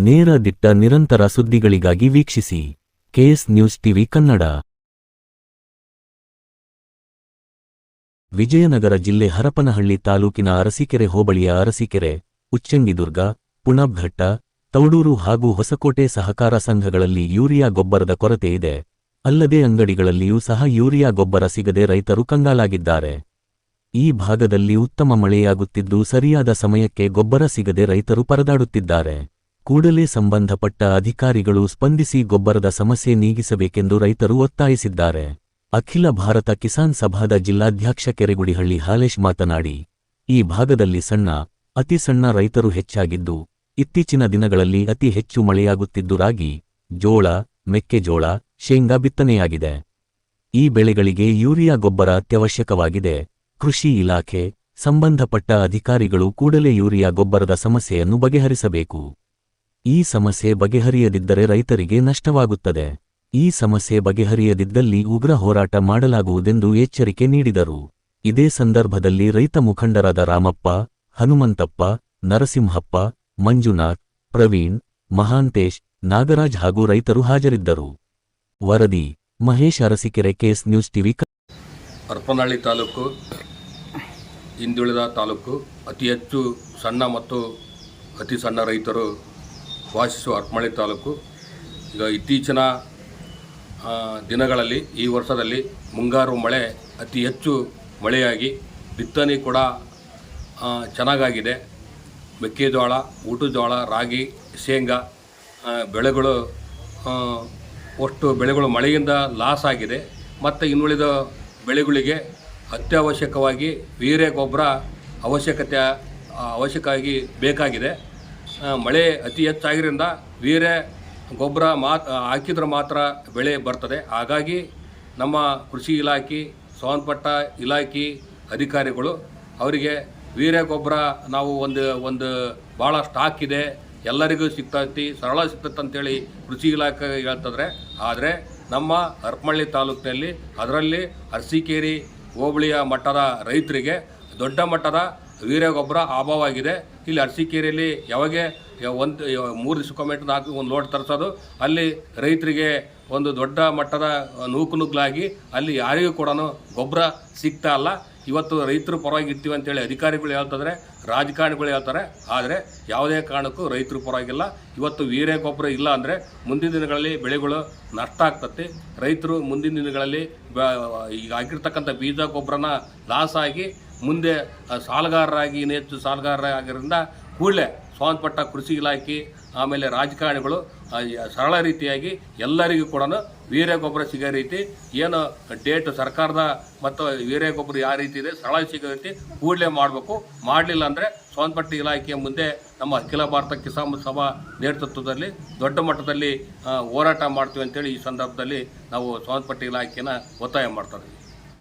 ನೇರ ದಿಟ್ಟ ನಿರಂತರ ಸುದ್ದಿಗಳಿಗಾಗಿ ವೀಕ್ಷಿಸಿ KS news TV Kannada. Vijayanagara ಜಿಲ್ಲೆ ಹರಪನಹಳ್ಳಿ ತಾಲೂಕಿನ ಅರಸೀಕೆರೆ ಹೋಬಳಿಯ ಅರಸೀಕೆರೆ, ಉಚ್ಚಂಗಿದುರ್ಗ, ಪುಣಬ್ಘಟ್ಟ, ತೌಡೂರು ಹಾಗೂ ಹೊಸಕೋಟೆ ಸಹಕಾರ ಸಂಘಗಳಲ್ಲಿ ಯೂರಿಯಾ ಗೊಬ್ಬರದ ಕೊರತೆ ಇದೆ. ಅಲ್ಲದೆ ಅಂಗಡಿಗಳಲ್ಲಿಯೂ ಸಹ ಯೂರಿಯಾ ಗೊಬ್ಬರ ಸಿಗದೆ ರೈತರು ಕಂಗಾಲಾಗಿದ್ದಾರೆ. ಈ ಭಾಗದಲ್ಲಿ ಉತ್ತಮ ಮಳೆಯಾಗುತ್ತಿದ್ದು ಸರಿಯಾದ ಸಮಯಕ್ಕೆ ಗೊಬ್ಬರ ಸಿಗದೆ ರೈತರು ಪರದಾಡುತ್ತಿದ್ದಾರೆ. ಕೂಡಲೇ ಸಂಬಂಧಪಟ್ಟ ಅಧಿಕಾರಿಗಳು ಸ್ಪಂದಿಸಿ ಗೊಬ್ಬರದ ಸಮಸ್ಯೆ ನೀಗಿಸಬೇಕೆಂದು ರೈತರು ಒತ್ತಾಯಿಸಿದ್ದಾರೆ. ಅಖಿಲ ಭಾರತ ಕಿಸಾನ್ ಸಭಾದ ಜಿಲ್ಲಾಧ್ಯಕ್ಷ ಕೆರೆಗುಡಿಹಳ್ಳಿ ಹಾಲೇಶ್ ಮಾತನಾಡಿ, ಈ ಭಾಗದಲ್ಲಿ ಸಣ್ಣ, ಅತಿ ಸಣ್ಣ ರೈತರು ಹೆಚ್ಚಾಗಿದ್ದು, ಇತ್ತೀಚಿನ ದಿನಗಳಲ್ಲಿ ಅತಿ ಹೆಚ್ಚು ಮಳೆಯಾಗುತ್ತಿದ್ದು ರಾಗಿ, ಜೋಳ, ಮೆಕ್ಕೆಜೋಳ, ಶೇಂಗಾ ಬಿತ್ತನೆಯಾಗಿದೆ. ಈ ಬೆಳೆಗಳಿಗೆ ಯೂರಿಯಾ ಗೊಬ್ಬರ ಅತ್ಯವಶ್ಯಕವಾಗಿದೆ. ಕೃಷಿ ಇಲಾಖೆ, ಸಂಬಂಧಪಟ್ಟ ಅಧಿಕಾರಿಗಳು ಕೂಡಲೇ ಯೂರಿಯಾ ಗೊಬ್ಬರದ ಸಮಸ್ಯೆಯನ್ನು ಬಗೆಹರಿಸಬೇಕು. ಈ ಸಮಸ್ಯೆ ಬಗೆಹರಿಯದಿದ್ದರೆ ರೈತರಿಗೆ ನಷ್ಟವಾಗುತ್ತದೆ. ಈ ಸಮಸ್ಯೆ ಬಗೆಹರಿಯದಿದ್ದಲ್ಲಿ ಉಗ್ರ ಹೋರಾಟ ಮಾಡಲಾಗುವುದೆಂದು ಎಚ್ಚರಿಕೆ ನೀಡಿದರು. ಇದೇ ಸಂದರ್ಭದಲ್ಲಿ ರೈತ ಮುಖಂಡರಾದ ರಾಮಪ್ಪ, ಹನುಮಂತಪ್ಪ, ನರಸಿಂಹಪ್ಪ, ಮಂಜುನಾಥ್, ಪ್ರವೀಣ್, ಮಹಾಂತೇಶ್, ನಾಗರಾಜ್ ಹಾಗೂ ರೈತರು ಹಾಜರಿದ್ದರು. ವರದಿ Mahesh, Arasikere, KS news TV. Harapanahalli taluk ಹಿಂದುಳಿದ ತಾಲೂಕು. ಅತಿ ಹೆಚ್ಚು ಸಣ್ಣ ಮತ್ತು ಅತಿ ಸಣ್ಣ ರೈತರು ವಾಸಿಸುವ ಹರಪನಹಳ್ಳಿ ತಾಲೂಕು. ಈಗ ಇತ್ತೀಚಿನ ದಿನಗಳಲ್ಲಿ ಈ ವರ್ಷದಲ್ಲಿ ಮುಂಗಾರು ಮಳೆ ಅತಿ ಹೆಚ್ಚು ಮಳೆಯಾಗಿ ಬಿತ್ತನೆ ಕೂಡ ಚೆನ್ನಾಗಾಗಿದೆ. ಮೆಕ್ಕೆಜೋಳ, ಊಟುಜೋಳ, ರಾಗಿ, ಶೇಂಗಾ ಬೆಳೆಗಳು ಒಟ್ಟು ಬೆಳೆಗಳು ಮಳೆಯಿಂದ ಲಾಸ್ ಆಗಿದೆ. ಮತ್ತು ಇನ್ನುಳಿದ ಬೆಳೆಗಳಿಗೆ ಅತ್ಯವಶ್ಯಕವಾಗಿ ವೀರ್ಯ ಗೊಬ್ಬರ ಅವಶ್ಯಕವಾಗಿ ಬೇಕಾಗಿದೆ. ಮಳೆ ಅತಿ ಹೆಚ್ಚಾಗಿದ್ದರಿಂದ ವೀರ್ಯ ಗೊಬ್ಬರ ಹಾಕಿದ್ರೆ ಮಾತ್ರ ಬೆಳೆ ಬರ್ತದೆ. ಹಾಗಾಗಿ ನಮ್ಮ ಕೃಷಿ ಇಲಾಖೆ, ಸಂಬಂಧಪಟ್ಟ ಇಲಾಖೆ ಅಧಿಕಾರಿಗಳು ಅವರಿಗೆ ವೀರ್ಯ ಗೊಬ್ಬರ ನಾವು ಒಂದು ಭಾಳ ಸ್ಟಾಕ್ ಇದೆ, ಎಲ್ಲರಿಗೂ ಸಿಗ್ತೈತಿ, ಸರಳ ಸಿಗ್ತೈತೆ ಅಂತೇಳಿ ಕೃಷಿ ಇಲಾಖೆ ಹೇಳ್ತಿದ್ರೆ. ಆದರೆ ನಮ್ಮ ಹರಪನಹಳ್ಳಿ ತಾಲೂಕಿನಲ್ಲಿ, ಅದರಲ್ಲಿ ಅರಸೀಕೆರೆ ಹೋಬಳಿಯ ಮಟ್ಟದ ರೈತರಿಗೆ ದೊಡ್ಡ ಮಟ್ಟದ ವೀರ್ಯ ಗೊಬ್ಬರ ಅಭಾವವಾಗಿದೆ. ಇಲ್ಲಿ ಅರಸೀಕೆರೆಯಲ್ಲಿ ಯಾವಾಗ 3 ದಿವಸಕ್ಕೊಮ್ಮೆ ಒಂದು ಲೋಡ್ ತರಿಸೋದು, ಅಲ್ಲಿ ರೈತರಿಗೆ ಒಂದು ದೊಡ್ಡ ಮಟ್ಟದ ನೂಕುನುಗ್ಲಾಗಿ ಅಲ್ಲಿ ಯಾರಿಗೂ ಕೂಡ ಗೊಬ್ಬರ ಸಿಗ್ತಾ ಇಲ್ಲ. ಇವತ್ತು ರೈತರು ಪರವಾಗಿ ಇರ್ತೀವಿ ಅಂತೇಳಿ ಅಧಿಕಾರಿಗಳು ಹೇಳ್ತಿದ್ರೆ, ರಾಜಕಾರಣಿಗಳು ಹೇಳ್ತಾರೆ. ಆದರೆ ಯಾವುದೇ ಕಾರಣಕ್ಕೂ ರೈತರು ಪರವಾಗಿಲ್ಲ. ಇವತ್ತು ವೀರ್ಯ ಗೊಬ್ಬರ ಇಲ್ಲ ಅಂದರೆ ಮುಂದಿನ ದಿನಗಳಲ್ಲಿ ಬೆಳೆಗಳು ನಷ್ಟ ಆಗ್ತದೆ. ರೈತರು ಮುಂದಿನ ದಿನಗಳಲ್ಲಿ ಈಗ ಆಗಿರ್ತಕ್ಕಂಥ ಬೀಜ ಗೊಬ್ಬರನ ಲಾಸ್ ಆಗಿ ಮುಂದೆ ಸಾಲಗಾರರಾಗಿ ಇನ್ನೂ ಹೆಚ್ಚು ಸಾಲಗಾರರಾಗಿರೋದ್ರಿಂದ ಕೂಡಲೇ ಸಂಬಂಧಪಟ್ಟ ಕೃಷಿ ಇಲಾಖೆ ಆಮೇಲೆ ರಾಜಕಾರಣಿಗಳು ಸರಳ ರೀತಿಯಾಗಿ ಎಲ್ಲರಿಗೂ ಕೂಡ ವೀರ್ಯ ಗೊಬ್ಬರ ಸಿಗೋ ರೀತಿ ಏನು ಡೇಟ್ ಸರ್ಕಾರದ ಮತ್ತು ವೀರ್ಯ ಗೊಬ್ಬರ ಯಾವ ರೀತಿ ಇದೆ ಸರಳ ಸಿಗೋ ರೀತಿ ಕೂಡಲೇ ಮಾಡಬೇಕು. ಮಾಡಲಿಲ್ಲ ಅಂದರೆ ಸಂಬಂಧಪಟ್ಟ ಇಲಾಖೆಯ ಮುಂದೆ ನಮ್ಮ ಅಖಿಲ ಭಾರತ ಕಿಸಾನ್ ಸಭಾ ನೇತೃತ್ವದಲ್ಲಿ ದೊಡ್ಡ ಮಟ್ಟದಲ್ಲಿ ಹೋರಾಟ ಮಾಡ್ತೀವಿ ಅಂತೇಳಿ ಈ ಸಂದರ್ಭದಲ್ಲಿ ನಾವು ಸಂಬಂಧಪಟ್ಟ ಇಲಾಖೆಯನ್ನು ಒತ್ತಾಯ ಮಾಡ್ತಾ ಇದ್ದೀವಿ.